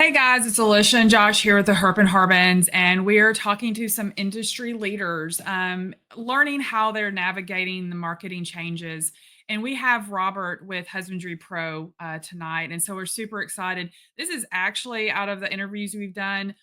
Hey guys, it's Alicia and Josh here with the Herp and Harbins, and we are talking to some industry leaders, learning how they're navigating the marketing changes. And we have Robert with Husbandry Pro tonight, and so we're super excited. This is actually out of the interviews we've done.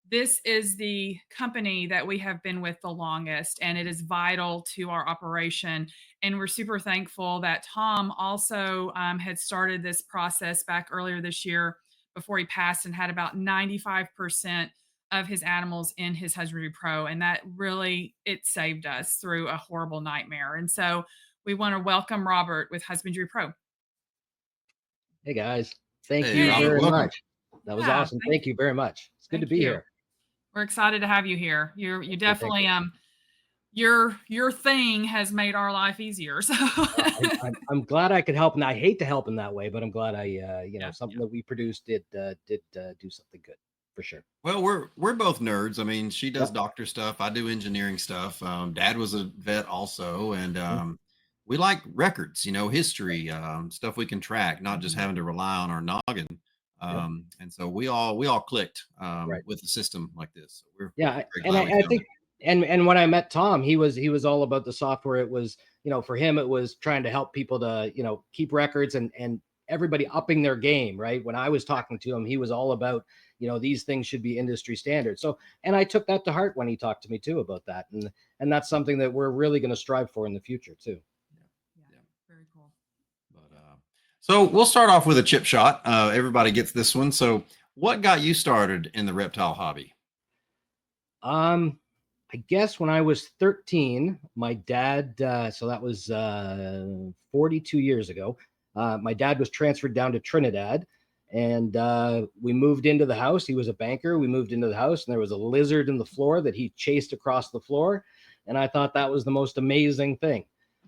This is the company that we have been with the longest, and it is vital to our operation. And we're super thankful that Tom also had started this process back earlier this year before he passed and had about 95% of his animals in his Husbandry Pro. And that really, it saved us through a horrible nightmare. And so we want to welcome Robert with Husbandry Pro. Hey guys, thank Hey, you Robert, very welcome. much. That was Yeah, awesome. Thank you very much. It's good to thank be you. here. We're excited to have you here. You Thank you. definitely your thing has made our life easier. So I'm glad I could help, and I hate to help in that way, but I'm glad I something yeah. that we produced did do something good for sure. Well, we're both nerds. I mean, she does Yep. doctor stuff. I do engineering stuff. Dad was a vet also, and Mhm. we like records, history, stuff we can track, not just Mhm. having to rely on our noggin. Yep. And so we all clicked Right. with a system like this. So we're Yeah, very and glad we I found think, it. and when I met Tom, he was all about the software. It was, for him, it was trying to help people to, keep records and everybody upping their game, right? When I was talking to him, he was all about, these things should be industry standard. So, and I took that to heart when he talked to me too about that, and that's something that we're really going to strive for in the future too. Yeah, Yeah, very cool. But so we'll start off with a chip shot. Everybody gets this one. So, what got you started in the reptile hobby? Um, I guess when I was 13, my dad, so that was 42 years ago, my dad was transferred down to Trinidad, and we moved into the house. He was a banker. We moved into the house, and there was a lizard in the floor that he chased across the floor. And I thought that was the most amazing thing.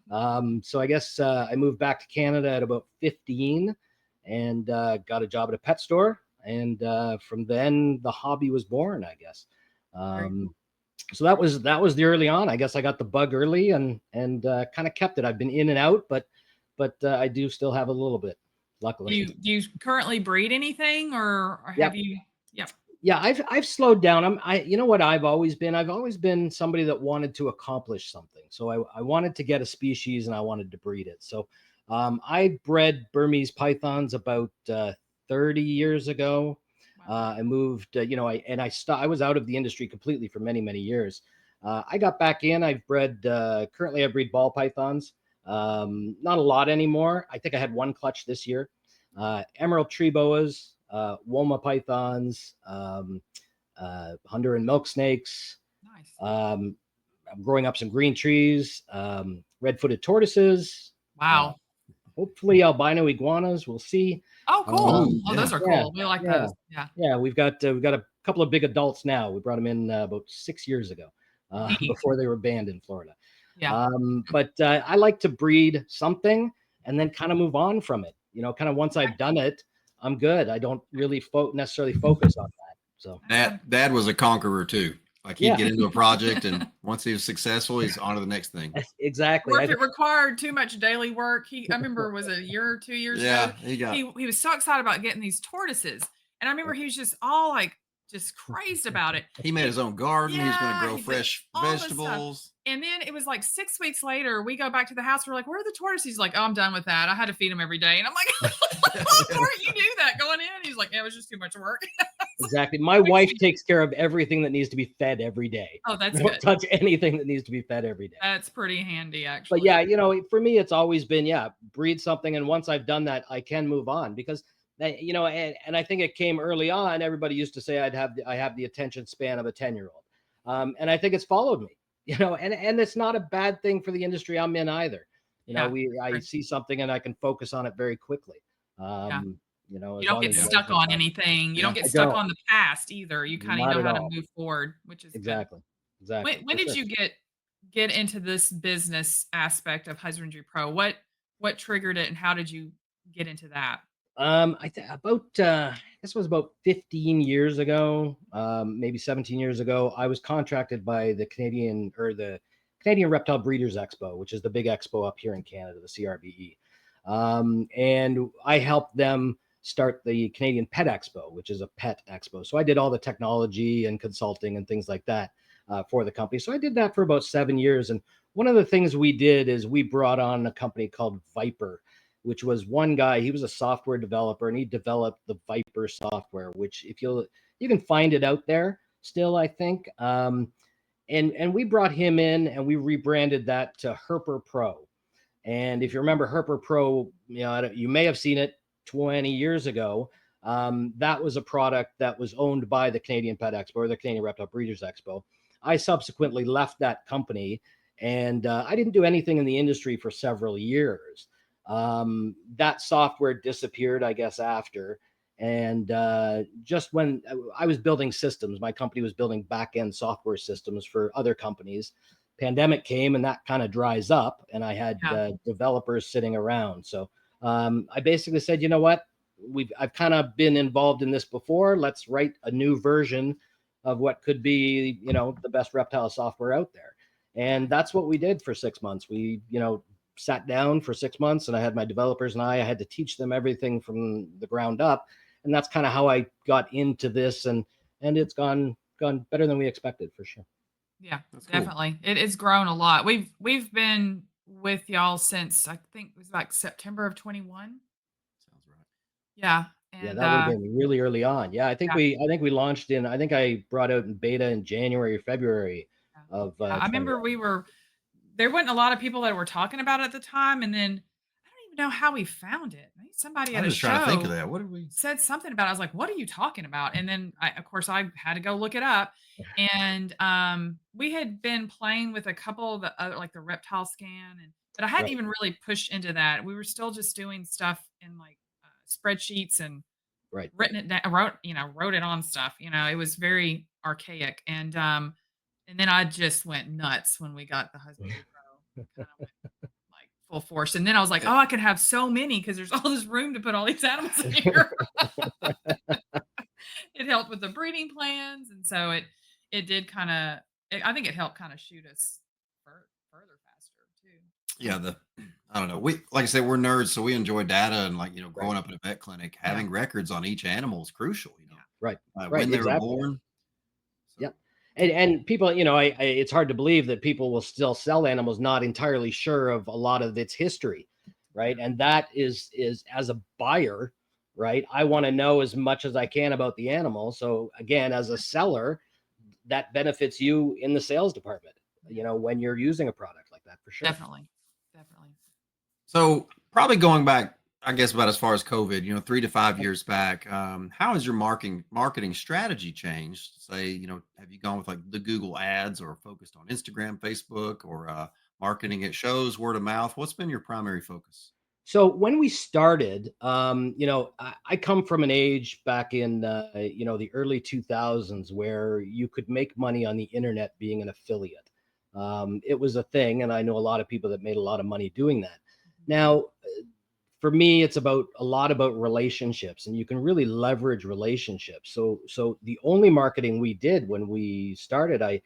So I guess I moved back to Canada at about 15 and got a job at a pet store. And from then, the hobby was born, I guess. Very Um, cool. so that was the early on. I guess I got the bug early and kind of kept it. I've been in and out, but I do still have a little bit, Do luckily. you currently breed anything or have Yep. you? Yep. Yeah, I've slowed down. You know what I've always been? I've always been somebody that wanted to accomplish something. So I wanted to get a species and I wanted to breed it. So I bred Burmese pythons about 30 years ago. Wow. I moved, I was out of the industry completely for many, many years. I got back in. I've bred, currently I breed ball pythons. Not a lot anymore. I think I had one clutch this year. Emerald tree boas, Woma pythons, Honduran milk snakes. Nice. I'm growing up some green trees, red-footed tortoises, uh, Wow. hopefully albino iguanas. We'll see. Oh, cool. Ooh, Oh, yeah. those are Yeah, cool. We like yeah, those. Yeah. yeah. We've got a couple of big adults now. We brought them in about 6 years ago, Neat. before they were banned in Florida. Yeah. But I like to breed something and then kind of move on from it. Kind of once Okay. I've done it, I'm good. I don't really necessarily focus on that. So Dad was a conqueror too. Like he'd yeah, get into a project, and once he was successful, he's on to the next thing. exactly. Or if it required too much daily work, I remember it was a year or 2 years ago. Yeah, he got. He was so excited about getting these tortoises, and I remember he was just all like just crazed about it. He made his own garden. He was going to Yeah, grow he did fresh all this stuff. vegetables. And then it was like 6 weeks later, we go back to the house. We're like, "Where are the tortoises?" He's like, "Oh, I'm done with that. I had to feed them every day." And I'm like, "Before you knew that going in?" He's like, "Yeah, it was just too much work." Exactly. My wife takes care of everything that needs to be fed every day. Oh, that's Don't good. touch anything that needs to be fed every day. That's pretty handy, But actually. yeah, for me, it's always been, breed something. And once I've done that, I can move on because and I think it came early on. Everybody used to say I have the attention span of a 10-year-old. And I think it's followed me, and it's not a bad thing for the industry I'm in either. Yeah. I see something and I can focus on it very quickly. Yeah. As You don't long get as Yeah, stuck on anything. You don't yeah. get I stuck don't, on the past either. You kind of not know at how to all. move forward, which is good. Exactly. When Exactly. when For did sure. you get into this business aspect of Husbandry Pro? What triggered it and how did you get into that? I think about this was about 15 years ago, maybe 17 years ago. I was contracted by the Canadian Reptile Breeders Expo, which is the big expo up here in Canada, the CRBE, and I helped them start the Canadian Pet Expo, which is a pet expo. So I did all the technology and consulting and things like that for the company. So I did that for about 7 years. And one of the things we did is we brought on a company called Viper, which was one guy. He was a software developer, and he developed the Viper software, which if you can find it out there still, I think. And we brought him in, and we rebranded that to Herper Pro. And if you remember Herper Pro, you may have seen it 20 years ago. That was a product that was owned by the Canadian Pet Expo, or the Canadian Reptile Breeders Expo. I subsequently left that company, and I didn't do anything in the industry for several years. That software disappeared, I guess, after. And just when I was building systems, my company was building back-end software systems for other companies. Pandemic came, and that kind of dries up, and I had developers sitting around. So I basically said, you know what? I've kind of been involved in this before. Let's write a new version of what could be, the best reptile software out there. And that's what we did for 6 months. We, sat down for 6 months, and I had my developers, and I had to teach them everything from the ground up. And that's kind of how I got into this, and it's gone better than we expected, for sure. Yeah, That's cool. definitely. It's grown a lot. We've been with y'all since I think it was like September of 21. Sounds right. Yeah. Yeah, And that would have been really early on. Yeah, I think we launched I think I brought out in beta in January or February of I remember there wasn't a lot of people that were talking about it at the time, and then I don't even know how we found it. Maybe somebody I at a was trying to think of show that. What did we? said something about it. I was like, "What are you talking about?" And then of course, I had to go look it up. And we had been playing with a couple of the other, like the reptile scan, but I hadn't Right. even really pushed into that. We were still just doing stuff in like spreadsheets and Right. written it down, wrote it on stuff. It was very archaic. And then I just went nuts when we got the Husbandry Pro. Kind of went like full force. And then I was like, oh, I can have so many because there's all this room to put all these animals in here. It helped with the breeding plans. And so it did I think it helped kind of shoot us further faster too. Yeah, I don't know. Like I said, we're nerds, so we enjoy data, and growing Right. up in a vet clinic, having records on each animal is crucial. Right. When they were Exactly. born. So, Yeah. And people, it's hard to believe that people will still sell animals not entirely sure of a lot of its history, right? And that is as a buyer, right? I want to know as much as I can about the animal. So again, as a seller, that benefits you in the sales department, when you're using a product like that, for sure. Definitely. So probably going back, I guess, about as far as COVID, 3 to 5 years back, how has your marketing strategy changed? Say, have you gone with like the Google ads, or focused on Instagram, Facebook, or marketing at shows, word of mouth? What's been your primary focus? So when we started, I come from an age back in, the early 2000s where you could make money on the internet being an affiliate. It was a thing, and I know a lot of people that made a lot of money doing that. Now, for me, it's a lot about relationships, and you can really leverage relationships. So the only marketing we did when we started, I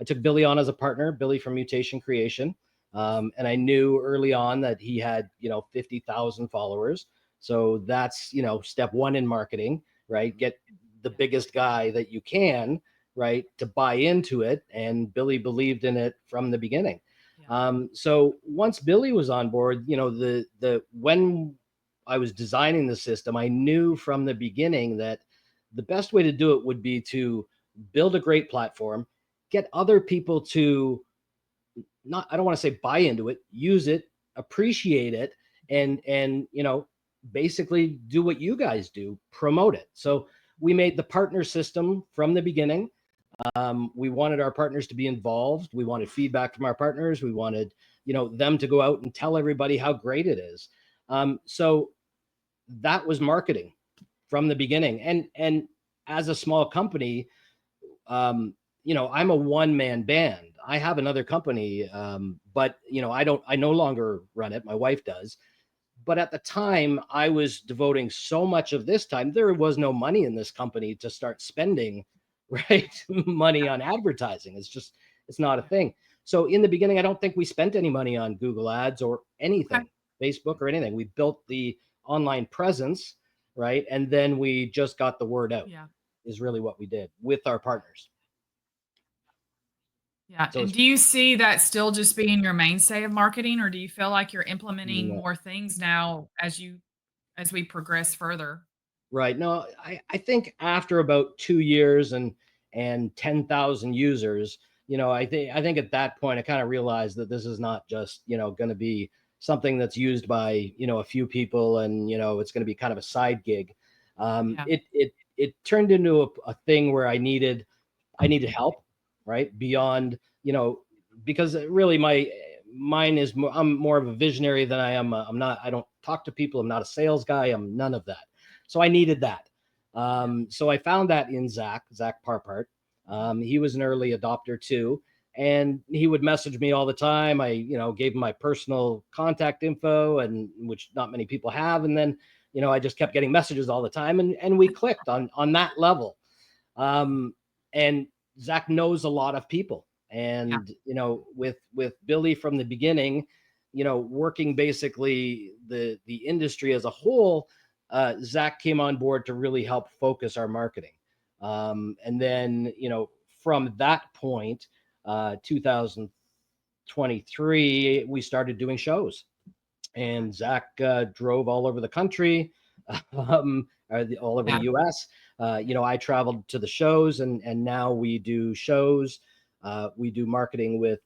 took Billy on as a partner, Billy from Mutation Creation. And I knew early on that he had, 50,000 followers. So that's, step one in marketing, right? Get the biggest guy that you can, right, to buy into it. And Billy believed in it from the beginning. So once Billy was on board, when I was designing the system, I knew from the beginning that the best way to do it would be to build a great platform, get other people to I don't want to say buy into it, use it, appreciate it, and basically do what you guys do, promote it. So we made the partner system from the beginning. We wanted our partners to be involved. We wanted feedback from our partners. We wanted, them to go out and tell everybody how great it is. So that was marketing from the beginning. And as a small company, I'm a one-man band. I have another company, but I no longer run it. My wife does. But at the time, I was devoting so much of this time. There was no money in this company to start spending, right, money on advertising. It's not a thing. So in the beginning, I don't think we spent any money on Google ads or anything, Facebook or anything. We built the online presence, right? And then we just got the word out, Yeah. is really what we did with our partners. Yeah. So And it's do you see that still just being your mainstay of marketing, or do you feel like you're implementing no, more things now as we progress further? right. No, I think after about 2 years and 10,000 users, I think at that point I kind of realized that this is not just, going to be something that's used by, a few people, and, it's going to be kind of a side gig. Yeah. It turned into a thing where I needed help, right? Beyond, because really mine is more, I'm more of a visionary than I am. I don't talk to people. I'm not a sales guy. I'm none of that. So I needed that. So I found that in Zach Parpart. He was an early adopter too. And he would message me all the time. I, gave him my personal contact info, and which not many people have. And then, I just kept getting messages all the time, and we clicked on that level. And Zach knows a lot of people, Yeah. and with Billy from the beginning, working basically the industry as a whole. Zach came on board to really help focus our marketing, and then from that point, 2023, we started doing shows, and Zach drove all over the country, all over the Yeah. U.S. I traveled to the shows, and now we do shows. We do marketing with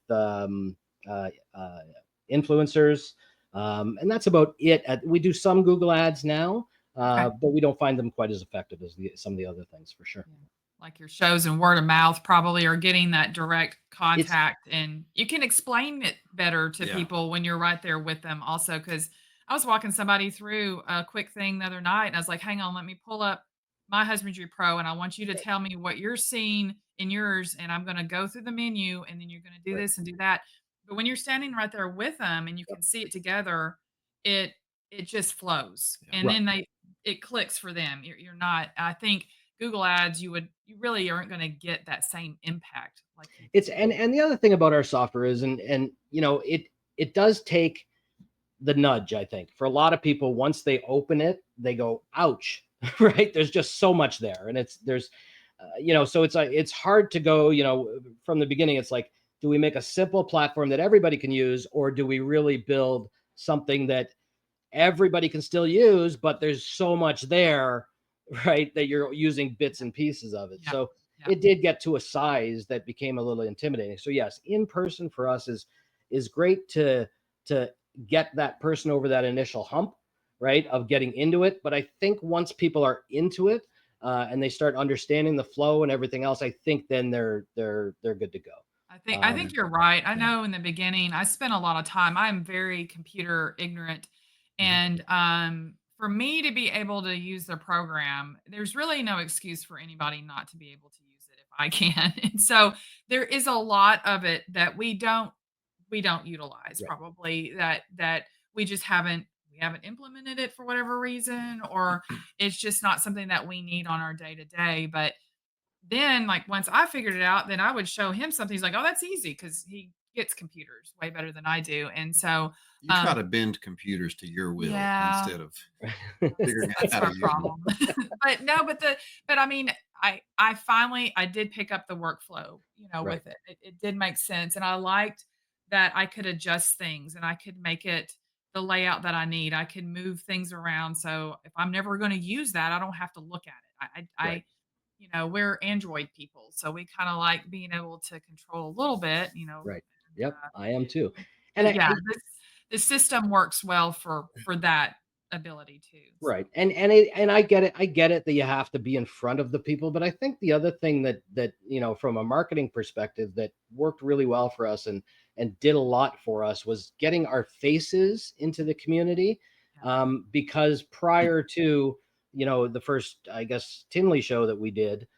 influencers, and that's about it. We do some Google ads now, Okay. but we don't find them quite as effective as some of the other things, for sure. Yeah. Like your shows and word of mouth probably are getting that direct It's contact, and you can explain it better to Yeah. people when you're right there with them also. Because I was walking somebody through a quick thing the other night, and I was like, hang on, let me pull up my Husbandry Pro, and I want you to right, tell me what you're seeing in yours, and I'm going to go through the menu, and then you're going to do right, this and do that. But when you're standing right there with them and you yep, can see it together, it it just flows, Yeah. and right. then it clicks for them. You're not, I think Google ads, you really aren't gonna get that same impact like you It's can. and the other thing about our software is, and it does take the nudge, I think, for a lot of people. Once they open it, they go, ouch. Right? There's just so much there, and so it's hard to go, from the beginning. It's like, do we make a simple platform that everybody can use, or do we really build something that everybody can still use, but there's so much there, right, that you're using bits and pieces of it. Yeah. So Yeah. it did get to a size that became a little intimidating. So yes, in person for us is great to get that person over that initial hump, right, of getting into it. But I think once people are into it, and they start understanding the flow and everything else, I think then they're good to go. I think you're right. I Yeah. know in the beginning, I spent a lot of time. I'm very computer ignorant, Mhm. and for me to be able to use the program, there's really no excuse for anybody not to be able to use it if I can. And so there is a lot of it that we don't utilize, Right. probably, that we haven't implemented it for whatever reason, or it's just not something that we need on our day to day. But then, like, once I figured it out, then I would show him something. He's like, "Oh, that's easy," because he gets computers way better than I do. And so, You try um, to bend computers to your will yeah, instead of that's figuring out that's how my to use them. problem. But no, but I mean, I did pick up the workflow, Right. with it. It did make sense, and I liked that I could adjust things and I could make it the layout that I need. I can move things around, so if I'm never gonna use that, I don't have to look at it. Right. We're Android people, so we kinda like being able to control a little bit, Right. and, Yep. I am too. And but yeah, the system works well for that ability too, so. right. And I get it. I get it that you have to be in front of the people, but I think the other thing that from a marketing perspective, that worked really well for us and did a lot for us, was getting our faces into the community. Yeah. Because prior to the first, I guess, Tinley show that we did,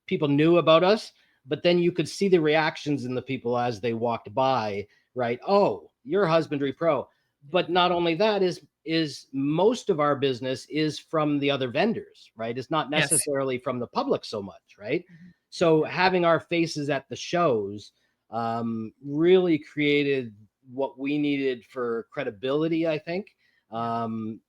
people knew about us, but then you could see the reactions in the people as they walked by, right? Oh, you're Husbandry Pro. Yeah. But not only that, is most of our business is from the other vendors, right? It's not Yes. necessarily from the public so much, right? Mhm. So Yeah. having our faces at the shows really created what we needed for credibility, I think. and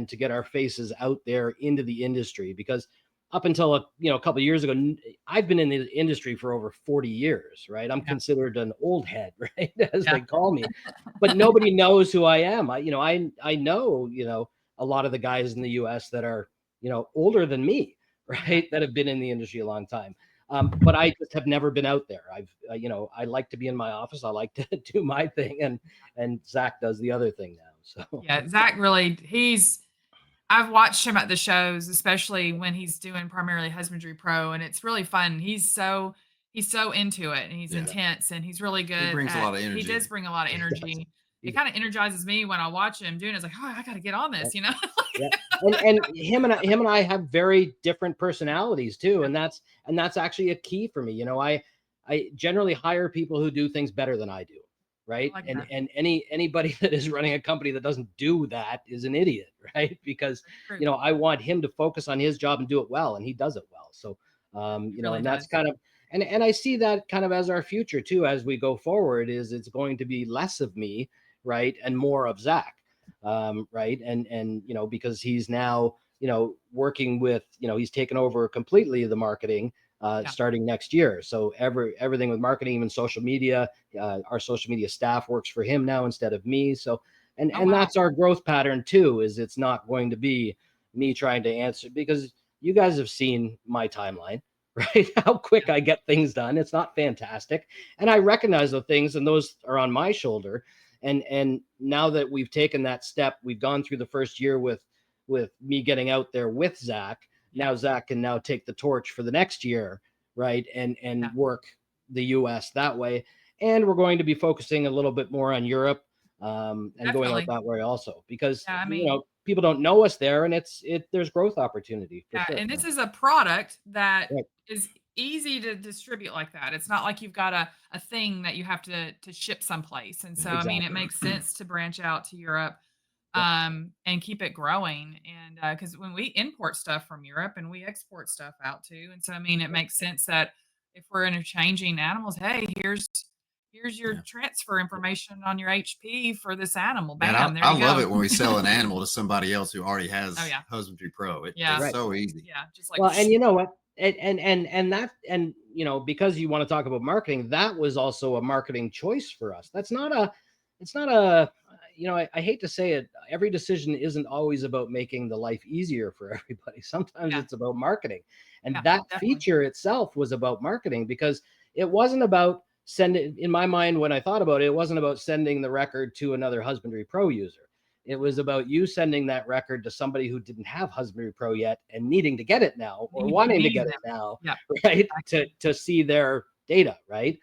to get our faces out there into the industry, because up until a couple of years ago, I've been in the industry for over 40 years, right? I'm considered an old head, right, as they call me, but nobody knows who I am. I know a lot of the guys in the US that are older than me, right, that have been in the industry a long time. But I just have never been out there. I like to be in my office. I like to do my thing, and Zach does the other thing now. So Yeah, Zach really, I've watched him at the shows, especially when he's doing primarily Husbandry Pro, and it's really fun. He's so into it, and he's intense, and he's really He good brings a lot of He energy. does bring a lot of energy. It kind of energizes me when I watch him doing it. It's like, oh, I got to get on this, Yeah. And him and I have very different personalities too, and that's actually a key for me. I generally hire people who do things better than I do, right? like And that. and anybody that is running a company that doesn't do that is an idiot, right? Because True. I want him to focus on his job and do it well, and he does it well. So He really and that's does. kind of and I see that kind of as our future too, as we go forward, is it's going to be less of me, right, and more of Zach. Right. And because he's now, working with, he's taken over completely the marketing starting next year. So everything with marketing, even social media, our social media staff works for him now instead of me. So, and wow. that's our growth pattern too, is it's not going to be me trying to answer, because you guys have seen my timeline, right? How quick I get things done. It's not fantastic. And I recognize the things, and those are on my shoulder. And now that we've taken that step, we've gone through the first year with me getting out there with Zach. Now Zach can now take the torch for the next year, right? And work the US that way. And we're going to be focusing a little bit more on Europe, and going out that way also, because people don't know us there, and there's growth opportunity for sure. And this is a product that is easy to distribute like that. It's not like you've got a thing that you have to ship someplace. And so it makes sense to branch out to Europe and keep it growing. And because when we import stuff from Europe, and we export stuff out too, and so it makes sense that if we're interchanging animals, hey, here's your transfer information on your HP for this animal. Bam, And there you go. I love it when we sell an animal to somebody else who already has Husbandry Pro. It's so easy. Yeah, just like and you know what? And that, and because you want to talk about marketing, that was also a marketing choice for us. It's not a I hate to say it, every decision isn't always about making the life easier for everybody. Sometimes it's about marketing. And that feature itself was about marketing, because it wasn't about in my mind, when I thought about it, it wasn't about sending the record to another Husbandry Pro user. It was about you sending that record to somebody who didn't have Husbandry Pro yet and needing to get it now, or wanting to get it now, right? To see their data, right?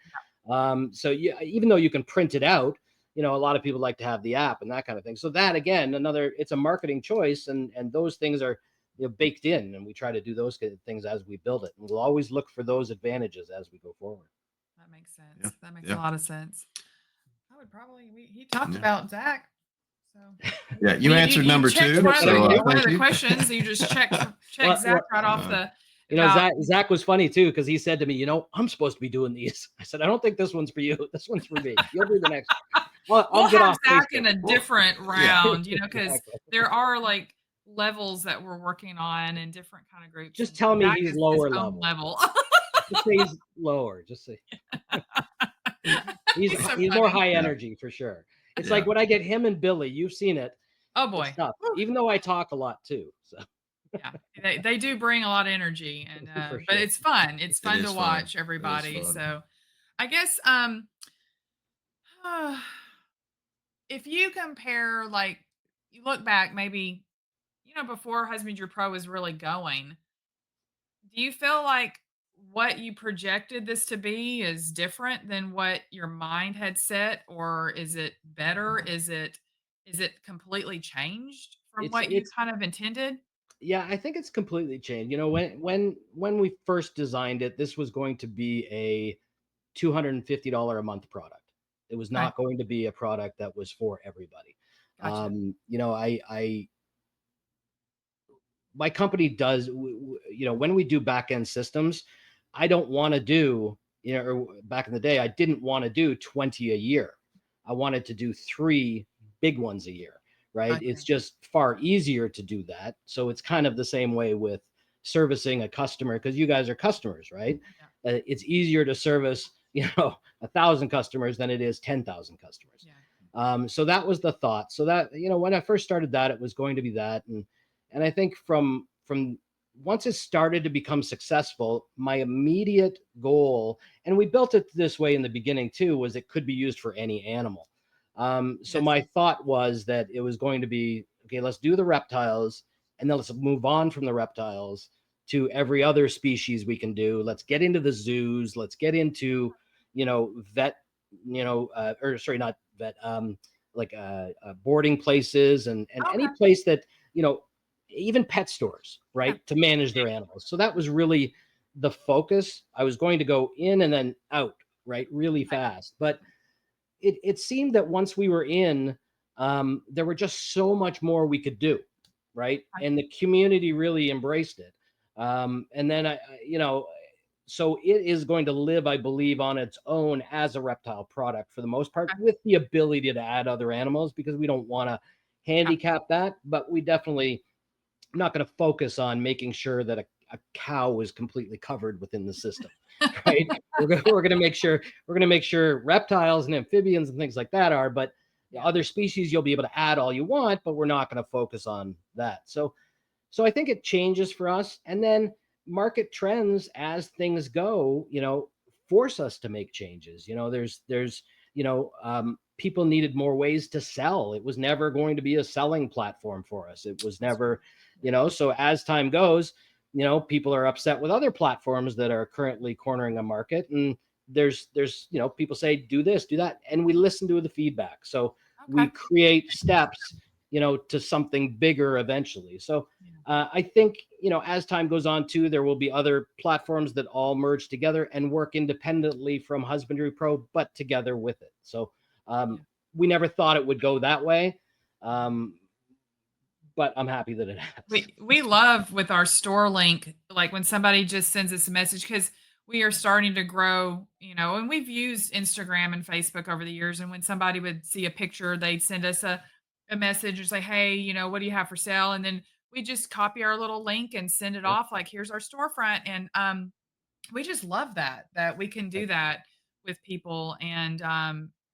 So even though you can print it out, a lot of people like to have the app and that kind of thing. So that, again, it's a marketing choice, and those things are baked in, and we try to do those kind of things as we build it. And we'll always look for those advantages as we go forward. That makes sense. That makes a lot of sense. I would probably, he talked about Zach. So you answered number two. One of the questions. You just checked Zach right off the. Zach was funny too, because he said to me, I'm supposed to be doing these. I said, I don't think this one's for you. This one's for me. You'll do the next one. I'll get have off Zach Facebook in a different round, because there are like levels that we're working on in different kind of groups. Just tell me Zach he's lower level. Just say he's lower. Just say he's more high energy for sure. It's like when I get him and Billy, you've seen it. Oh boy. Even though I talk a lot too. So they do bring a lot of energy, and sure. But it's fun. It's fun to watch everybody. So I guess if you compare, like, you look back, maybe before Husbandry Pro was really going, do you feel like what you projected this to be is different than what your mind had set, or is it better? Is it completely changed from what you kind of intended? Yeah, I think it's completely changed. When we first designed it, this was going to be a $250 a month product. It was not going to be a product that was for everybody. Gotcha. My company does, when we do back end systems, I don't want to do, or back in the day, I didn't want to do 20 a year. I wanted to do 3 big ones a year, right? Okay. It's just far easier to do that. So it's kind of the same way with servicing a customer, because you guys are customers, right? It's easier to service, 1,000 customers than it is 10,000 customers. So that was the thought. So that, when I first started that, it was going to be that. And I think from once it started to become successful, my immediate goal, and we built it this way in the beginning too, was it could be used for any animal. So my thought was that it was going to be, okay, let's do the reptiles, and then let's move on from the reptiles to every other species we can do. Let's get into the zoos. Let's get into, vet, or sorry, not vet, like boarding places and any place that, even pet stores, right, to manage their animals. So that was really the focus. I was going to go in and then out, right, really fast. But it seemed that once we were in, there were just so much more we could do, right? And the community really embraced it. And then so it is going to live, I believe, on its own as a reptile product for the most part, with the ability to add other animals, because we don't want to handicap that, but we definitely not going to focus on making sure that a cow is completely covered within the system, right? we're going to make sure reptiles and amphibians and things like that are, but other species you'll be able to add all you want, but we're not going to focus on that. So I think it changes for us, and then market trends as things go, force us to make changes. There's people needed more ways to sell. It was never going to be a selling platform for us. It was never, so as time goes, people are upset with other platforms that are currently cornering a market, and there's people say, do this, do that, and we listen to the feedback. So we create steps, to something bigger eventually. So I think, as time goes on too, there will be other platforms that all merge together and work independently from Husbandry Pro, but together with it. So we never thought it would go that way. But I'm happy that it has. We love with our store link, like when somebody just sends us a message, because we are starting to grow, and we've used Instagram and Facebook over the years. And when somebody would see a picture, they'd send us a message or say, hey, what do you have for sale? And then we just copy our little link and send it off, like, here's our storefront. And we just love that we can do that with people, and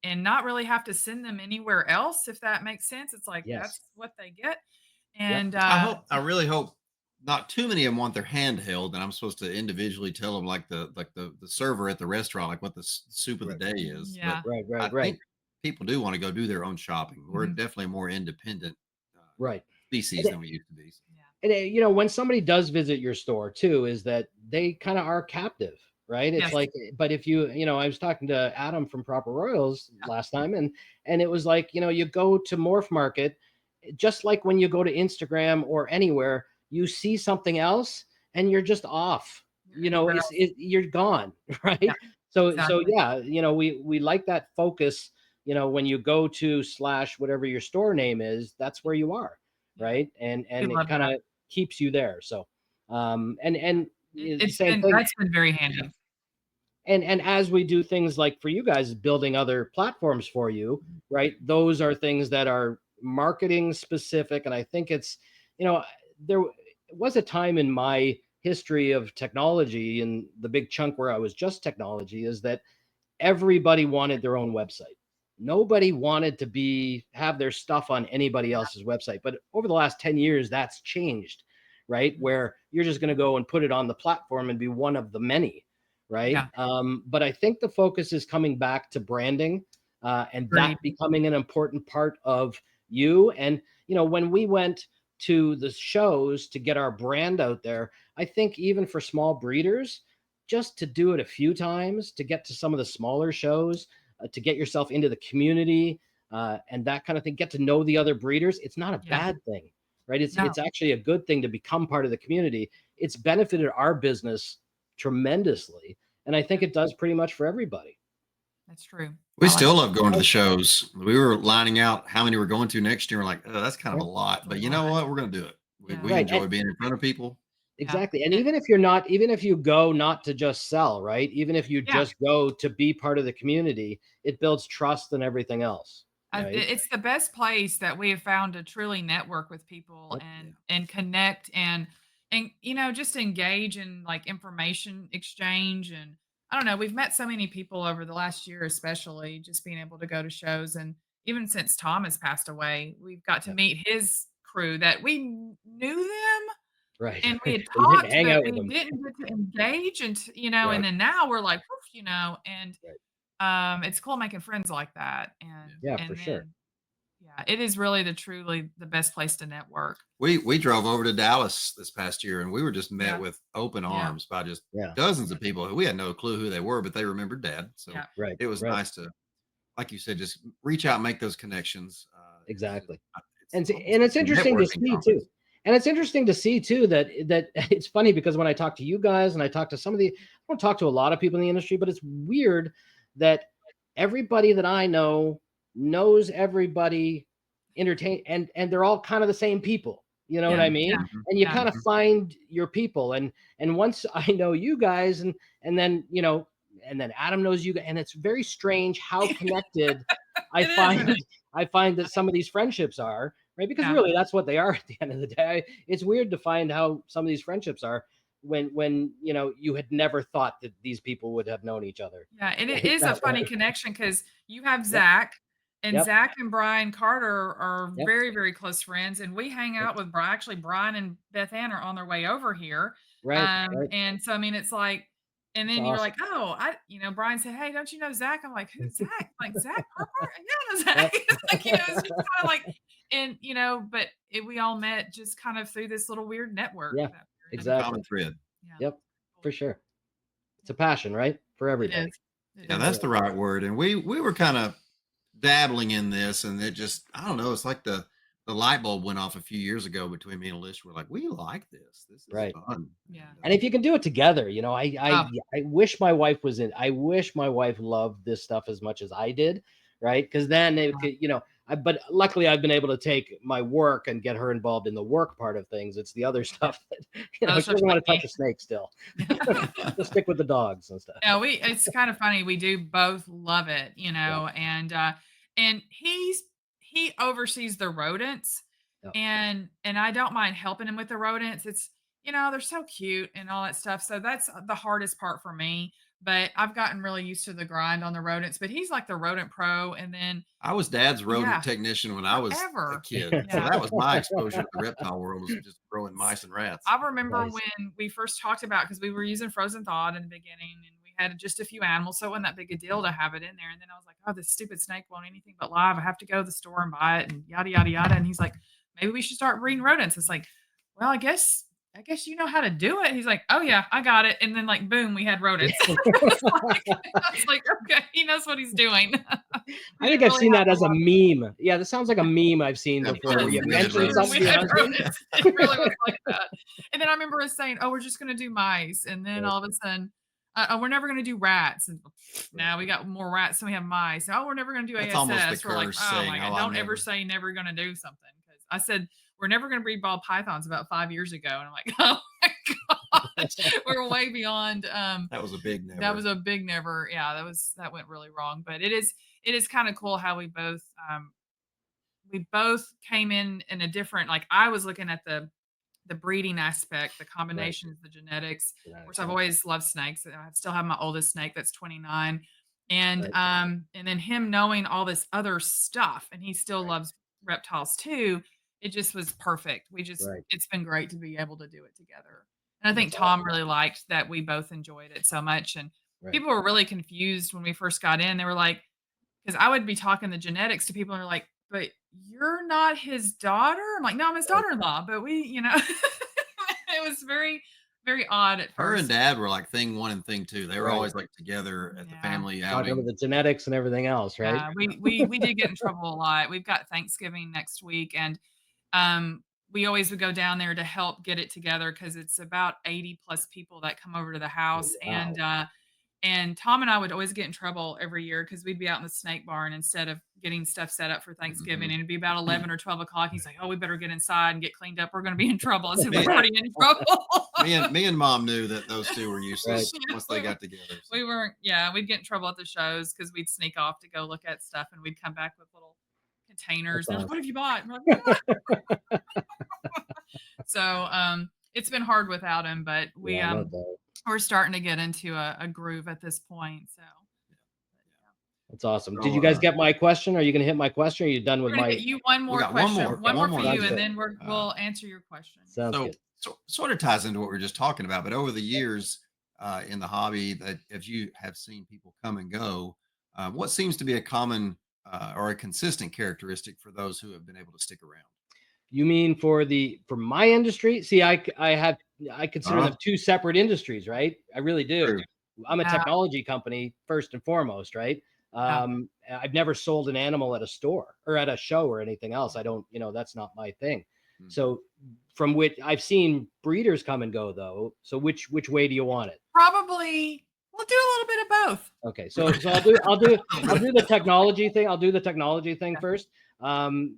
not really have to send them anywhere else, if that makes sense. It's like, that's what they get. And I really hope not too many of them want their hand held, and I'm supposed to individually tell them, like the server at the restaurant, like what the soup of the day is. Yeah. But I think people do want to go do their own shopping. We're definitely more independent species than we used to be. And when somebody does visit your store too, is that they kind of are captive, right? It's like, but if I was talking to Adam from Proper Royals last time, and it was like, you go to Morph Market, just like when you go to Instagram or anywhere, you see something else and you're just off, you're gone, right? So we like that focus, when you go to / whatever your store name is, that's where you are, right? And it kind of keeps you there. So and that's been very handy. And as we do things like for you guys, building other platforms for you, right? Those are things that are marketing specific. And I think it's, there was a time in my history of technology, and the big chunk where I was just technology, is that everybody wanted their own website. Nobody wanted to have their stuff on anybody else's website. But over the last 10 years, that's changed, right? Where you're just going to go and put it on the platform and be one of the many, right? But I think the focus is coming back to branding, and that becoming an important part of you. And, when we went to the shows to get our brand out there, I think even for small breeders, just to do it a few times, to get to some of the smaller shows, to get yourself into the community, and that kind of thing, get to know the other breeders, it's not a bad thing, right? It's actually a good thing to become part of the community. It's benefited our business tremendously. And I think it does pretty much for everybody. That's true. We still love going to the shows. We were lining out how many we're going to next year. We're like, oh, that's kind of a lot, but you know what? We're going to do it. We enjoy being in front of people. Exactly. And even if you go not to just sell, right? Even if you just go to be part of the community, it builds trust and everything else. Right. It's the best place that we have found to truly network with people Yep. Yeah. and connect and just engage in like information exchange. And I don't know, we've met so many people over the last year, especially just being able to go to shows. And even since Tom has passed away, we've got to Yep. meet his crew that we knew them Right. and we had But you didn't talked, hang but out with we them. didn't get to engage and and Right. then now we're like, "Oof," and Right. it's cool making friends like that. And Yeah, for and sure. then yeah, it is really truly the best place to network. We drove over to Dallas this past year, and we were just met Yeah. with open Yeah. arms by just Yeah. dozens of people who we had no clue who they were, but they remembered Dad. So Yeah. Right. it was Right. nice to, like you said, just reach out, and make those connections. Exactly. It's almost And like it's a interesting to networking see too. conference. And it's interesting to see too that it's funny because when I talk to you guys and I talk to I don't talk to a lot of people in the industry, but it's weird that everybody that I know knows everybody and they're all kind of the same people. You know what Yeah. I mean? Yeah. Mhm, And you Yeah. kind of mhm. find your people. And once I know you guys and then and then Adam knows you and it's very strange how connected I It is. find I find that some of these friendships are, right? Because Yeah. really that's what they are at the end of the day. It's weird to find how some of these friendships are when you had never thought that these people would have known each other. Yeah, and it Like is a that funny way. connection because you have Yep. Zach, and Yep. Zach and Brian Carter are Yep. very, very close friends, and we hang Yep. out with Brian. Actually, Brian and Beth Ann are on their way over here. Right. Right. And so I mean, it's like, and It's then you're awesome. like, oh, Brian said, hey, don't you know Zach? I'm like, who's Zach? Like Zach Harper? Yeah, I know Yep. Zach. It's like, it's just kind of like, and but we all met just kind of through this little weird network Yeah. that we're in. There's a common Exactly. thread. Yeah, Yep. cool. For sure. It's Yeah, a passion, right? For it everybody. is. It Yeah, is. that's the right word. And we were kind of dabbling in this, and it just, I don't know, it's like the light bulb went off a few years ago between me and Alicia. We're like, we like this. This is Right. fun. Yeah. And if you can do it together, Oh, I wish my wife was in. I wish my wife loved this stuff as much as I did, right? Because then it yeah. could, but luckily I've been able to take my work and get her involved in the work part of things. It's the other stuff that Other she stuff's doesn't like want to touch a snake still. Just stick with the dogs and stuff. Yeah, it's kind of funny. We do both love it, Yeah. and he oversees the rodents Yep. and I don't mind helping him with the rodents. It's they're so cute and all that stuff. So that's the hardest part for me. But I've gotten really used to the grind on the rodents. But he's like the rodent pro, and then I was Dad's rodent yeah, technician when I was a forever. kid. So Yeah. that was my exposure to the reptile world, was just growing mice and rats. I remember Nice. when we first talked about because we were using frozen thawed in the beginning and we had just a few animals, so it wasn't that big a deal to have it in there. And then I was like, oh, this stupid snake won't anything but live. I have to go to the store and buy it and yada yada yada. And he's like, maybe we should start breeding rodents. It's like, well, I guess you know how to do it. He's like, oh yeah, I got it. And then like boom, we had rodents. I was like, okay, he knows what he's doing. I We think didn't I've really seen have that a as a lot. meme. Yeah, this sounds like a meme I've seen Yeah, before where Yes, you we had mention rodents. something we to your had husband. rodents. It really was like that. And then I remember us saying, "Oh, we're just gonna do mice," and then Right. all of a sudden, "Oh, we're never gonna do rats." And Right. now we got more rats than we have mice. "Oh, we're never gonna do That's almost the ASS." We're like, curse, "Oh saying, my god, "Oh, I've don't ever never." say never gonna do something." Because I said we're never gonna breed ball pythons about 5 years ago, and I'm like, "Oh my gosh, we're way beyond." That was a big never. That was a big never. Yeah, that went really wrong. But it is kind of cool how we both came in a different, like I was looking at the breeding aspect, the Right. combinations, the genetics. Of course, Genetics, I've yeah. always loved snakes. I still have my oldest snake that's 29. And Right. and then him knowing all this other stuff and he still Right. loves reptiles too. It just was perfect. Right. It's been great to be able to do it together. And I think That's Tom awesome. really liked that we both enjoyed it so much. And Right. people were really confused when we first got in. They were like, because I would be talking the genetics to people and they're like, but you're not his daughter? I'm like, no, I'm his Right. daughter-in-law, but it was very, very odd at Her and first. Dad were like thing one and thing two. They were Right. always like together at the Yeah. family Talking about outing. the genetics and everything else, right? Yeah, we did get in trouble a lot. We've got Thanksgiving next week, and we always would go down there to help get it together because it's about 80 plus people that come over to the Oh, house, wow. and Tom and I would always get in trouble every year because we'd be out in the snake barn instead of getting stuff set up for Thanksgiving. Mhm. And it'd be about 11 or 12 o'clock. He's like, oh, we better get inside and get cleaned up. We're going to be in trouble. I said, we're Me, already in trouble. me and Mom knew that those two were Right. useless Yeah, once they got together. we weren't, yeah, we'd get in trouble at the shows because we'd sneak off to go look at stuff and we'd come back with little containers. That's They're like, awesome. "What have you bought?" I'm like, "What?" So it's been hard without him, but Yeah, no doubt. we're starting to get into a groove at this point. So That's awesome. Did So, you guys get my question? Are you going to hit my question? Or are you done with we're gonna my? hit you one we more got one question, more, one one more for more you, Sounds and good. then Uh, we'll answer your question. Sounds so, good. sort of ties into what we are just talking about, but over the years in the hobby, that if you have seen people come and go, what seems to be a common or a consistent characteristic for those who have been able to stick around? You mean for my industry? See, I consider Uh-huh. them two separate industries, right? I really do. True. I'm a Yeah, technology company first and foremost, right? yeah, I've never sold an animal at a store or at a show or anything else. I don't, that's not my thing. Mhm. So from which I've seen breeders come and go though. So which way do you want it? probably we'll do a little bit of both. Okay, so I'll do the technology thing. I'll do the technology thing Yeah, first.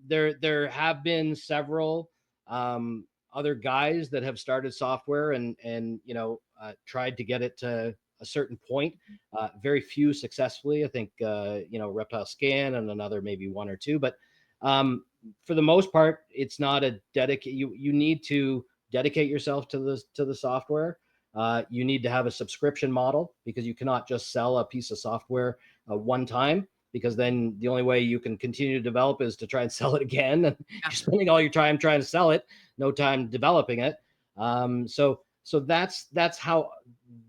There have been several other guys that have started software and tried to get it to a certain point. Very few successfully. I think Reptile Scan and another maybe one or two, but for the most part, it's not a dedicate. You need to dedicate yourself to the software. You need to have a subscription model because you cannot just sell a piece of software one time, because then the only way you can continue to develop is to try and sell it again. And yeah, you're spending all your time trying to sell it, no time developing it. So that's how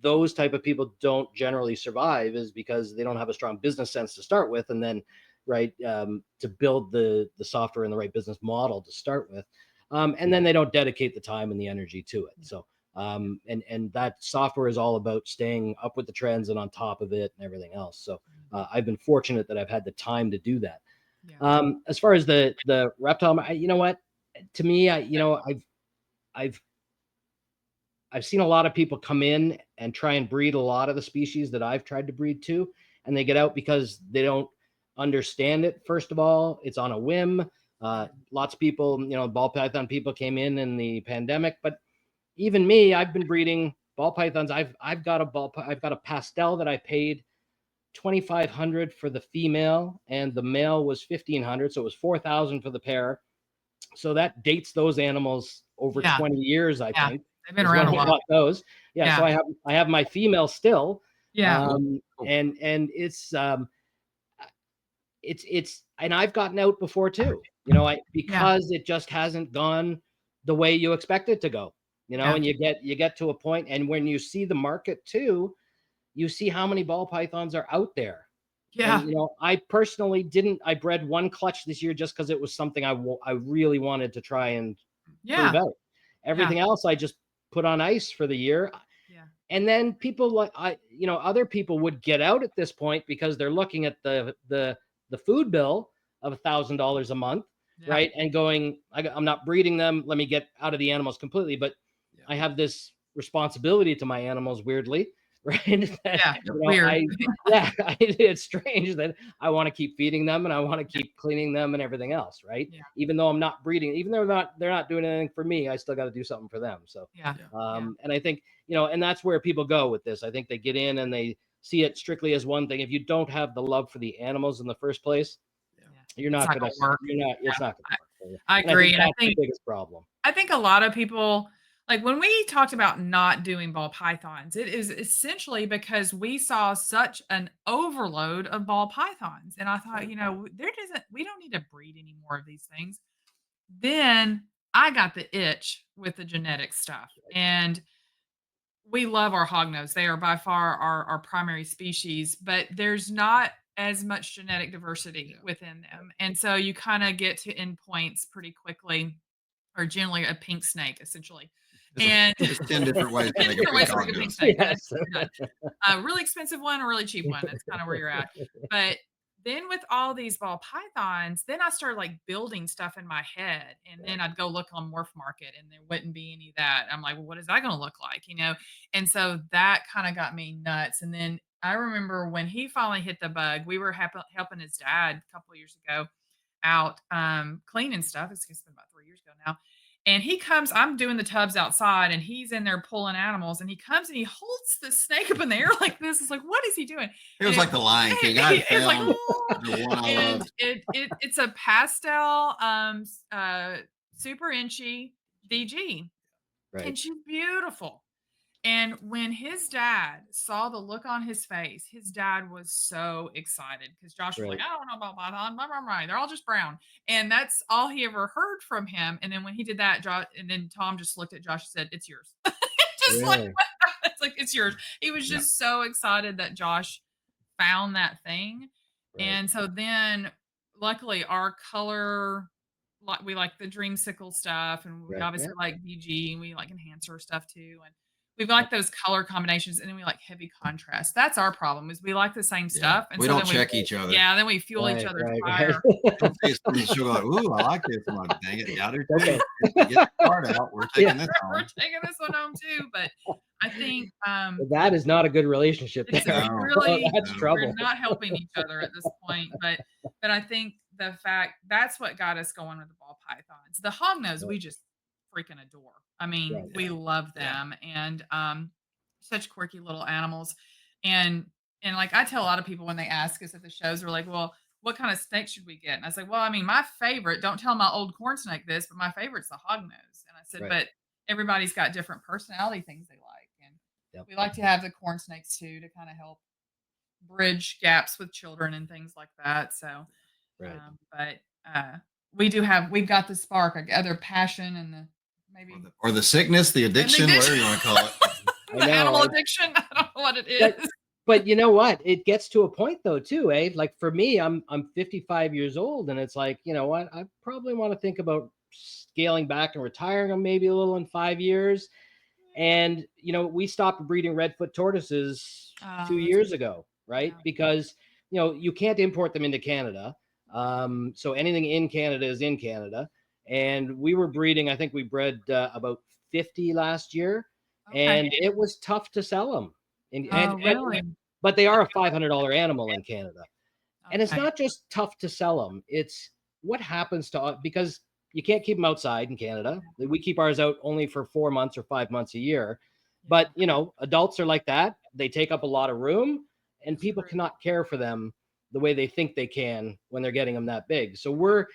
those type of people don't generally survive, is because they don't have a strong business sense to start with, and then right to build the software and the right business model to start with, and then they don't dedicate the time and the energy to it. So and that software is all about staying up with the trends and on top of it and everything else. So I've been fortunate that I've had the time to do that. yeah, As far as the reptile, you know what? To me, I've I've seen a lot of people come in and try and breed a lot of the species that I've tried to breed too, and they get out because they don't understand it. First of all, it's on a whim. Lots of people, ball python people came in the pandemic, but even me, I've been breeding ball pythons. I've got a pastel that I paid 2,500 for the female, and the male was 1,500, so it was 4,000 for the pair. So that dates those animals over yeah, 20 years, I yeah. think, They've been is when around a I while. got those. Yeah, so Yeah, I have my female still, yeah, Cool. Cool. and it's and I've gotten out before too. yeah, Because it just hasn't gone the way you expect it to go. yeah, And you get to a point, and when you see the market too, you see how many ball pythons are out there. And yeah, I personally didn't. I bred one clutch this year just because it was something I really wanted to try and prove yeah, out. yeah, Everything else I just put on ice for the year. yeah, And then people other people would get out at this point because they're looking at the food bill of $1,000 a month, yeah, right? And going, I'm not breeding them. Let me get out of the animals completely. But Yeah. I have this responsibility to my animals, weirdly, right? That, yeah. Yep. Weird. it's strange that I want to keep feeding them and I want to keep cleaning them and everything else, right? Yeah, Even though I'm not breeding, even though they're not doing anything for me, I still got to do something for them. So, yeah, Yeah. yeah, and I think, and that's where people go with this. I think they get in and they see it strictly as one thing. If you don't have the love for the animals in the first place, Yeah. yeah. you're It's not not gonna, gonna work. it's Yeah, not gonna work for you. I And I think agree, and that's the biggest problem. I think a lot of people, like when we talked about not doing ball pythons, it is essentially because we saw such an overload of ball pythons. And I thought, we don't need to breed any more of these things. Then I got the itch with the genetic stuff. And we love our hognose. They are by far our primary species, but there's not as much genetic diversity Yeah. within them. And so you kind of get to endpoints pretty quickly, or generally a pink snake, essentially. And There's 10 different ways to 10 make a different ways pink to make a pink octopus. snake. Yes. You're done. A really expensive one, a really cheap one. That's kind of where you're at. But then with all these ball pythons, then I started like building stuff in my head. And then I'd go look on Morph Market and there wouldn't be any of that. I'm like, well, what is that going to look like? And so that kind of got me nuts. And then I remember when he finally hit the bug, we were helping his dad a couple of years ago out cleaning stuff. It's been about 3 years ago now. And he comes, I'm doing the tubs outside and he's in there pulling animals and he comes and he holds the snake up in the air like this. It's like, what is he doing? It And was like the Lion King. I had it's like, found the one I and loved. it's a pastel super inchy DG. Right. And she's beautiful. And when his dad saw the look on his dad was so excited because Josh was like, Right. I don't know about blah, blah, blah, blah. They're all just brown. And that's all he ever heard from him. And then when he did that, Josh, and then Tom just looked at Josh and said, it's yours. Just like, Really. it's like, it's yours. He was Yeah. just so excited that Josh found that thing. Right. And so then luckily our color, like we like the dreamsicle stuff and we Right. obviously Yeah. like VG and we like enhancer stuff too. And we like those color combinations and then we like heavy contrast. That's our problem is we like the same Yeah. stuff. And We so don't then check each other. yeah, then we fuel each Right. other's Right. fire. Don't say something, she'll go like, ooh, I like this. I'm like, dang it, yeah, I do too. Okay. Get the card out. We're taking this We're home. taking this one home too. But I think That is not a good relationship it's there. No. really That's No. trouble. we're not helping each other at this point. But I think the fact that's what got us going with the ball pythons. The hognose Right. we just freaking adore. I mean, Right. we love Yeah. them and such quirky little animals. And like I tell a lot of people when they ask us at the shows, we're like, well, what kind of snake should we get? And I say, well, I mean, my favorite, don't tell my old corn snake this, but my favorite's the hognose. And I said, Right. but everybody's got different personality things they like. And Yep. we like to have the corn snakes too to kind of help bridge gaps with children and things like that. So, Right. but we've got the spark, like other passion and the maybe Or the sickness, the addiction, whatever you want to call it. I the know, animal right? addiction. I don't know what it But- is. But you know what? It gets to a point though, too, eh? Like for me, I'm 55 years old, and it's like, you know what? I probably want to think about scaling back and retiring them maybe a little in 5 years. And you know, we stopped breeding redfoot tortoises 2 years ago, right? Yeah. Because you know you can't import them into Canada. So anything in Canada is in Canada. And we were breeding. I think we bred about 50 last year, and it was tough to sell them. Really? But they are a $500 animal in Canada. And it's Okay. not just tough to sell them. It's what happens to because you can't keep them outside in Canada. We keep ours out only for 4 months or 5 months a year. But, you know, adults are like that. They take up a lot of room and people cannot care for them the way they think they can when they're getting them that big. So we're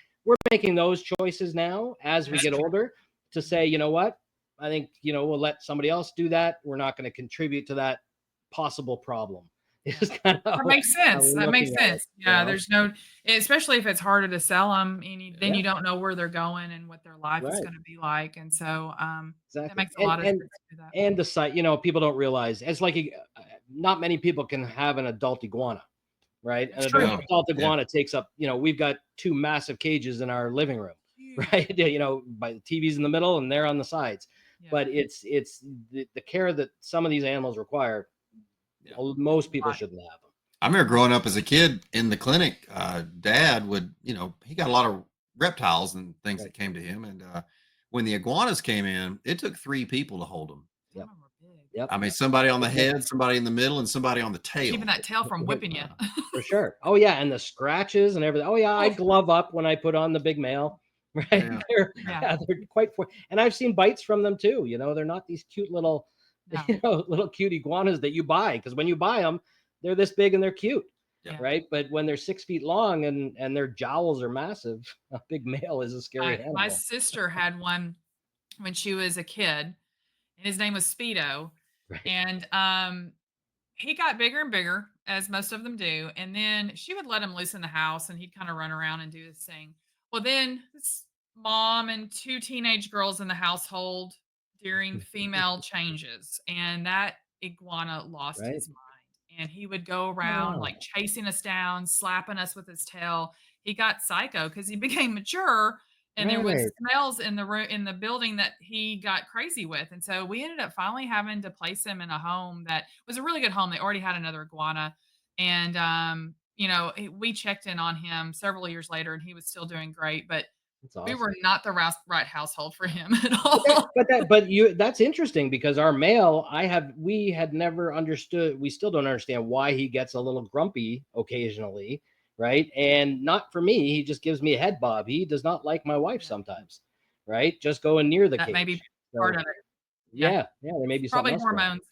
making those choices now as we get older to say, you know what? I think, you know, we'll let somebody else do that. We're not going to contribute to that possible problem. It's kind of That makes sense. That makes sense. Yeah, know? there's no, especially if it's harder to sell them, and then Yeah. you don't know where they're going and what their life is Right. going to be like. And so Exactly. that makes a lot of sense to do that. And the site, you know, people don't realize it's like not many people can have an adult iguana, right? That's An true. adult iguana takes up, you know, we've got 2 massive cages in our living room, right? You know, by the TV's in the middle and they're on the sides. Yeah. But it's the care that some of these animals require. Yeah. Most people shouldn't have them. I remember growing up as a kid in the clinic, dad would, you know, he got a lot of reptiles and things that came to him. And when the iguanas came in, it took 3 people to hold them. Yep. Some of them are big. Yep. I mean, somebody on the head, somebody in the middle, and somebody on the tail. Keeping that tail from whipping you. For sure. Oh yeah, and the scratches and everything. Oh yeah, I glove up when I put on the big male. Right. Yeah. They're quite and I've seen bites from them too. You know, they're not these cute little, No. you know, little cute iguanas that you buy, because when you buy them, they're this big and they're cute. Yeah. Right. But when they're 6 feet long and their jowls are massive, a big male is a scary animal. My sister had one when she was a kid, and his name was Speedo. Right. And he got bigger and bigger, as most of them do. And then she would let him loose in the house and he'd kind of run around and do his thing. Well, then his mom and 2 teenage girls in the household during female changes, and that iguana lost Right. his mind. And he would go around Wow. like chasing us down, slapping us with his tail. He got psycho because he became mature, and there was Right. smells in the room in the building that he got crazy with. And so we ended up finally having to place him in a home that was a really good home. They already had another iguana, and you know, we checked in on him several years later, and he was still doing great. But That's awesome. we were not the right household for him at all. That's interesting, because our male, we had never understood. We still don't understand why he gets a little grumpy occasionally, right? And not for me. He just gives me a head bob. He does not like my wife sometimes, right? Just going near the That may cage. be part So of it. Yeah, yeah, yeah, there may be something probably else going on. hormones.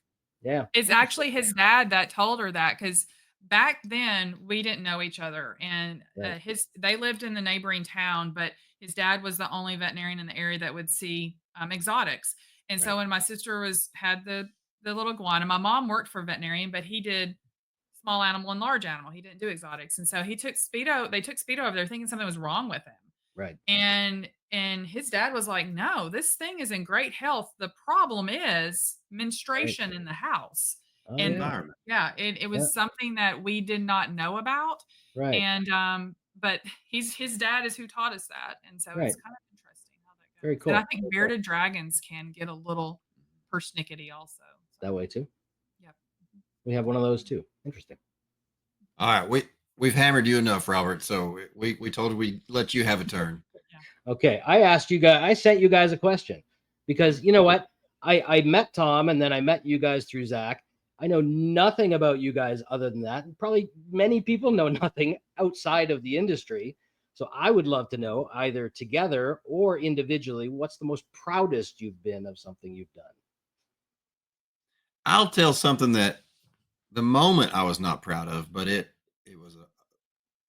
Yeah, It's interesting. actually his dad that told her that because back then, we didn't know each other, and, Right, they lived in the neighboring town, but his dad was the only veterinarian in the area that would see, exotics, and right, so when my sister had the little iguana, my mom worked for a veterinarian, but he did small animal and large animal, he didn't do exotics, and so he took Speedo they took Speedo over there thinking something was wrong with him. right. And his dad was like, "No, this thing is in great health. The problem is Right. menstruation in the house." Oh And yeah, Environment. yeah, it yeah, was something that we did not know about. right, And but his dad is who taught us that. And so right. it's kind of interesting how that Very goes. And I cool. think Very cool. bearded dragons can get a little persnickety also. So That way too. yep. We have one of those too. Interesting. All right, we've hammered you enough, Robert. So we told we let you have a turn. Yeah. Okay, I sent you guys a question because you know what? I met Tom and then I met you guys through Zach. I know nothing about you guys other than that. And probably many people know nothing outside of the industry. So I would love to know either together or individually, what's the most proudest you've been of something you've done? I'll tell something that the moment I was not proud of, but it was a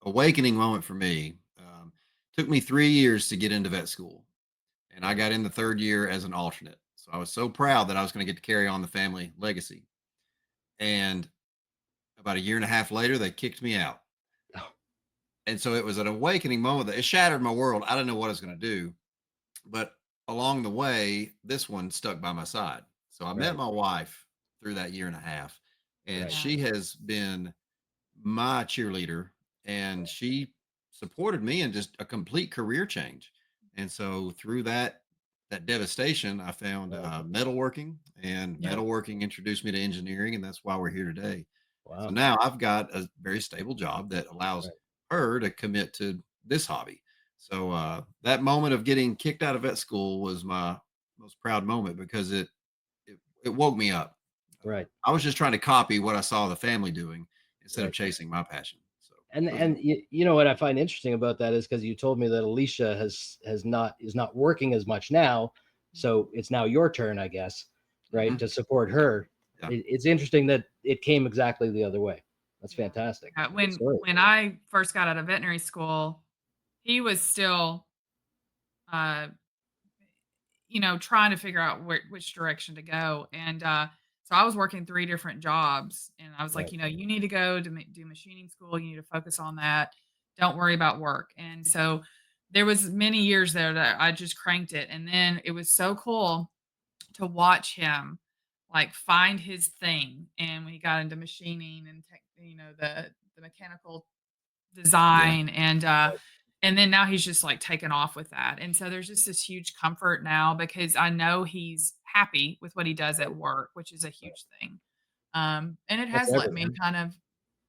awakening moment for me. Took me 3 years to get into vet school, and I got in the third year as an alternate. So I was so proud that I was going to get to carry on the family legacy. And about a year and a half later, they kicked me out. Oh, And so it was an awakening moment that it shattered my world. I didn't know what I was going to do, but along the way, this one stuck by my side. So I met right, my wife through that year and a half, and right, Yeah. she has been my cheerleader, and she supported me in just a complete career change. And so through that devastation, I found right. metalworking, and Yeah. metalworking introduced me to engineering, and that's why we're here today. So Wow. now I've got a very stable job that allows Right, her to commit to this hobby. So that moment of getting kicked out of vet school was my most proud moment because it woke me up. right, I was just trying to copy what I saw the family doing instead of right. chasing my passion. So those And you know what I find interesting about that is because you told me that Alicia has not is not working as much now, so it's now your turn, I guess, right, mhm. to support Yeah, her. yeah. It's interesting that it came exactly the other way. That's Yeah. fantastic. Good When story. I first got out of veterinary school, he was still uh trying to figure out which direction to go. And so I was working three different jobs, and I was like, Right, you need to go to do machining school. You need to focus on that. Don't worry about work. And so there was many years there that I just cranked it, and then it was so cool to watch him like find his thing. And when he got into machining and the mechanical Yeah. design, right, and then now he's just like taken off with that. And so there's just this huge comfort now because I know he's happy with what he does right, at work, which is a right. huge thing. And it That's has let me everything. kind of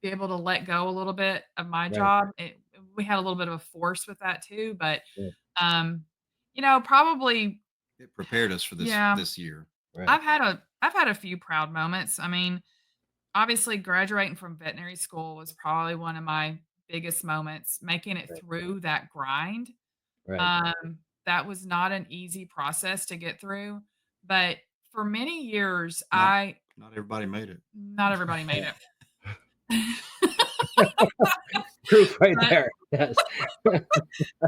be able to let go a little bit of my Right, job. We had a little bit of a force with that too, but right, um, probably It prepared us for yeah. this year. right, I've had a few proud moments. I mean, obviously, graduating from veterinary school was probably one of my biggest moments, making it right, through that grind. right, That was not an easy process to get through, but for many years, Not I not everybody made it. not everybody made right. it. Proof right But, there. Yes.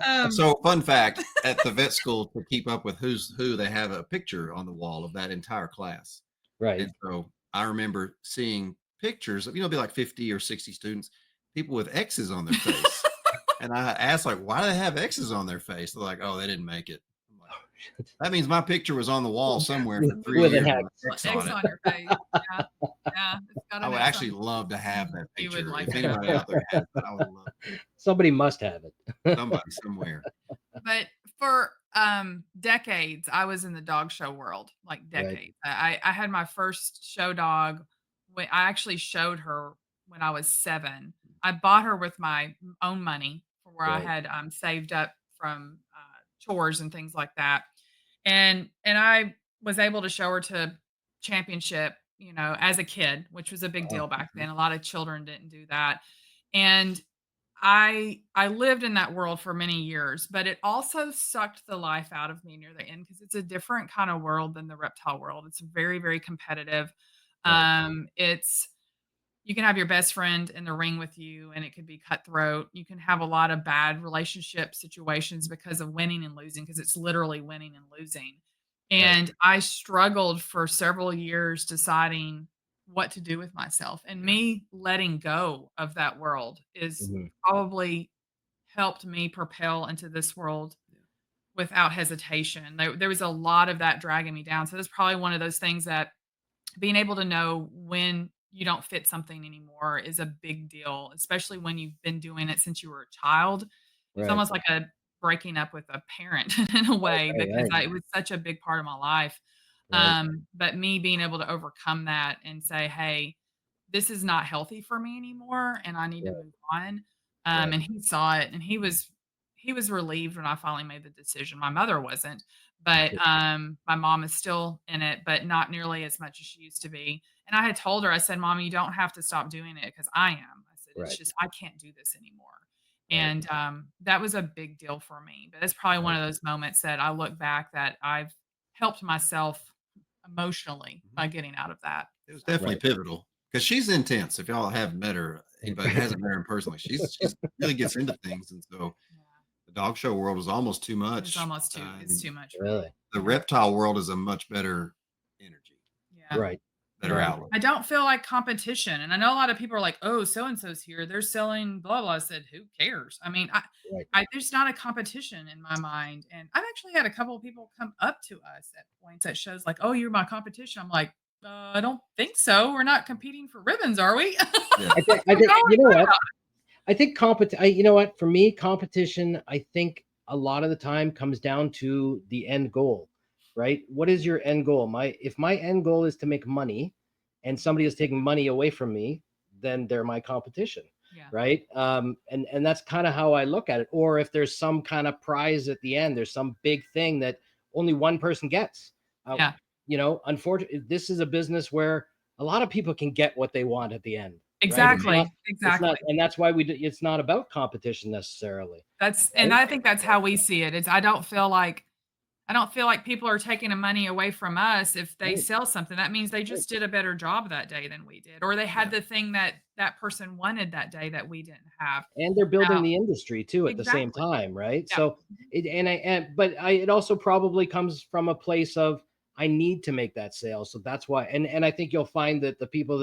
um So, fun fact, at the vet school, to keep up with who's who, they have a picture on the wall of that entire class. Right. And so I remember seeing pictures of, be like 50 or 60 students, people with X's on their face. And I asked, like, why do they have X's on their face? They're like, oh, they didn't make it. I'm like, that means my picture was on the wall somewhere for three With an years X. with an X on X it. on your face. Yeah. Yeah, it's got I an would X on actually your love to have that You would picture. like If to have anybody that. out there has it, I would love Somebody must have it. somebody somewhere. But for, decades, I was in the dog show world, like, Right. decades. I had my first show dog when I actually showed her when I was 7. I bought her with my own money for where I Right. had, saved up from, chores and things like that, and I was able to show her to championship, as a kid, which was a big Wow. deal back then. A lot of children didn't do that, and I lived in that world for many years, but it also sucked the life out of me near the end because it's a different kind of world than the reptile world. It's very, very competitive. Right. It's you can have your best friend in the ring with you and it could be cutthroat. You can have a lot of bad relationship situations because of winning and losing, because it's literally winning and losing. Right. And I struggled for several years deciding what to do with myself. And Yeah. me letting go of that world is Mhm. probably helped me propel into this world Yeah. without hesitation. There was a lot of that dragging me down. So that's probably one of those things that being able to know when you don't fit something anymore is a big deal, especially when you've been doing it since you were a child. It's Right. almost like a breaking up with a parent in a way Right. because Right. it was such a big part of my life. Right. But me being able to overcome that and say, "Hey, this is not healthy for me anymore, and I need to Right. move on." Right. And he saw it, and he was relieved when I finally made the decision. My mother wasn't, but Right. my mom is still in it, but not nearly as much as she used to be. And I had told her, I said, "Mommy, you don't have to stop doing it because I am." I said, "It's Right. just I can't do this anymore." Right. And that was a big deal for me. But it's probably one Right. of those moments that I look back that I've helped myself emotionally Mhm. by getting out of that. It was So definitely Right. pivotal because she's intense. If y'all haven't met her, anybody that hasn't met her personally, she's really gets into things, and so yeah, the dog show world is almost too it's much. almost it's And too much for me. Really. the Yeah. reptile world is a much better energy, Yeah. Right. better Yeah. Right. outlook. I don't feel like competition. And I know a lot of people are like, "Oh, so and so's here. They're selling blah blah." I said, "Who cares?" I mean, Right. there's not a competition in my mind. And I've actually had a couple of people come up to us at points at shows like, "Oh, you're my competition." I'm like, I don't think so. We're not competing for ribbons, are we?" Yeah, I I'm think you going know good. what? I think you know what? For me, competition, I think a lot of the time comes down to the end goal, right? What is your end goal? If my end goal is to make money and somebody is taking money away from me, then they're my competition, Yeah. right? And that's kind of how I look at it. Or if there's some kind of prize at the end, there's some big thing that only one person gets. Uh, Yeah. Unfortunately, this is a business where a lot of people can get what they want at the end, right? mhm, It's Exactly. not, and that's why it's not about competition necessarily, And right? I think that's how we see it. It's I don't feel like people are taking the money away from us if they Right, sell something. That means they right. just did a better job that day than we did, or they had yeah, the thing that that person wanted that day that we didn't have. And they're building Now the industry too at the same exactly. time, right? Yeah. So Mhm. it also probably comes from a place of I need to make that sale, so that's why. And I think you'll find that the people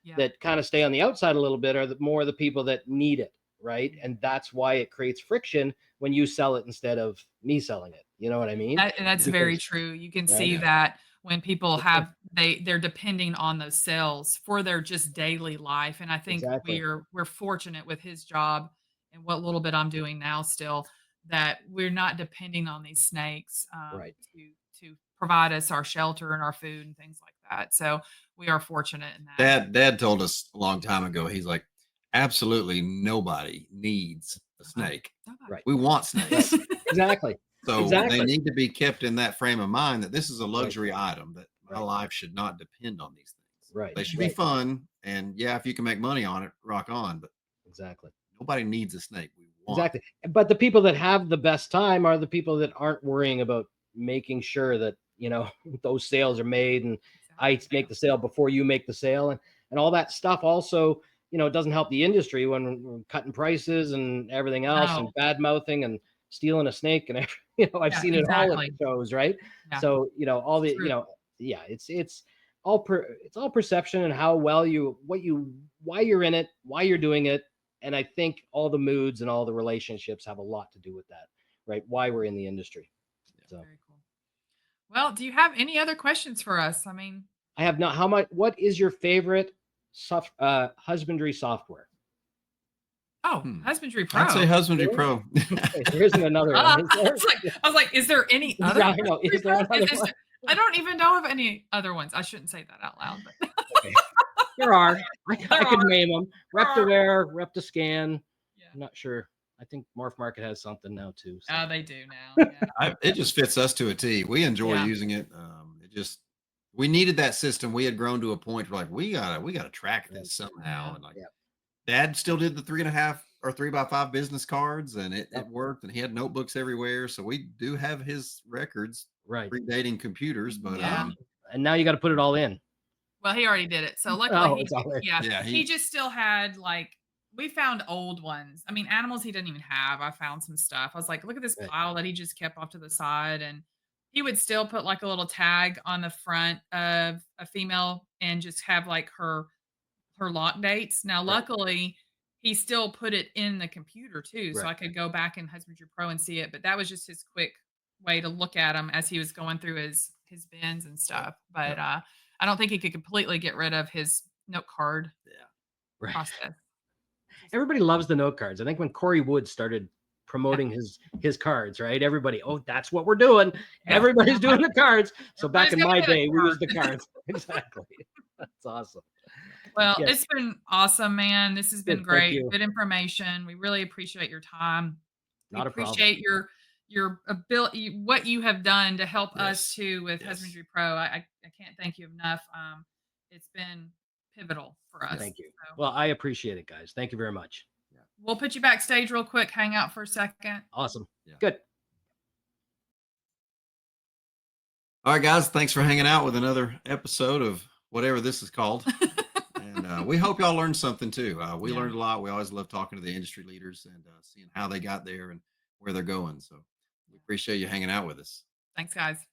Yeah. that kind of stay on the outside a little bit are more the people that need it, right? Mhm. And that's why it creates friction when you sell it instead of me selling it. You know what I mean? That's very Because true. You can right, see yeah. that when people have they're depending on those sales for their just daily life, and I think exactly, we're fortunate with his job and what little bit I'm doing now still, that we're not depending on these snakes, right. to provide us our shelter and our food and things like that. So, we are fortunate in that. Dad told us a long time ago. He's like, absolutely nobody needs a Nobody. snake. Right. We want Right. snakes. Exactly. So they Exactly. need to be kept in that frame of mind that this is a Right. luxury item, that my Right. life should not depend on these things. Right. They should be Right. fun. And yeah, if you can make money on it, rock on. But Exactly. nobody needs a snake. We want. Exactly. But the people that have the best time are the people that aren't worrying about making sure that, those sales are made, and I Exactly. make the sale before you make the sale, and all that stuff also, it doesn't help the industry when we're cutting prices and everything else and No. bad mouthing and stealing a snake and I've Yeah, seen it all at exactly. the shows, right? Yeah, So, all it's the, true. yeah, it's all perception and how well why you're in it, why you're doing it. And I think all the moods and all the relationships have a lot to do with that, right? Why we're in the industry. Yeah. So Very cool. Well, do you have any other questions for us? I mean, I have not. What is your favorite husbandry software? oh, Hmm. Husbandry I'd say Pro. Husbandry Really? Pro. There isn't another one, Ah, is I there? was like I was like, "Is there any other I know. Husbandry Is there Pro?" another one? I don't even know of any other ones. I shouldn't say that out loud, but Okay. There are. I there could are. name them. There are. Reptaware, Reptascan. Yeah. I'm not sure. I think Morph Market has something now too. So They do now, yeah. It just fits us to a T. We enjoy Yeah, using it. We needed that system. We had grown to a point where like we gotta track right. this somehow. yeah. And like Yeah. Dad still did the 3.5 our 3x5 business cards, and it worked. And he had notebooks everywhere, so we do have his records Right. predating computers. But Yeah. And now you got to put it all in. Well, he already did it. So luckily, Oh, it's all in. Yeah, he just still had like we found old ones. I mean, animals he didn't even have. I found some stuff. I was like, look at this Right. pile that he just kept off to the side, and he would still put like a little tag on the front of a female and just have like her lock dates. Now, Right. luckily, he still put it in the computer too, so Right. I could go back in Husbandry Pro and see it. But that was just his quick way to look at them as he was going through his bins and stuff. But I don't think he could completely get rid of his note card Right. process. Everybody loves the note cards. I think when Corey Wood started promoting his cards, right? Everybody, oh, that's what we're doing. Yeah. Everybody's doing the cards. So back in Everybody's my gotta get a day, we card. used the cards. Exactly. That's awesome. Well, Yes. it's been awesome, man. This has been Good, thank great. you. Good information. We really appreciate your time. We Not a problem. appreciate your ability, what you have done to help us Yes. too with Yes. Husbandry Pro. I can't thank you enough. It's been pivotal for us. Thank you. So Well, I appreciate it, guys. Thank you very much. we'll put you backstage real quick. Hang out for a second. Awesome. Yeah. Good. All right, guys, thanks for hanging out with another episode of whatever this is called. And we hope y'all learned something too. We Yeah. learned a lot. We always love talking to the industry leaders and seeing how they got there and where they're going. So we appreciate you hanging out with us. Thanks, guys.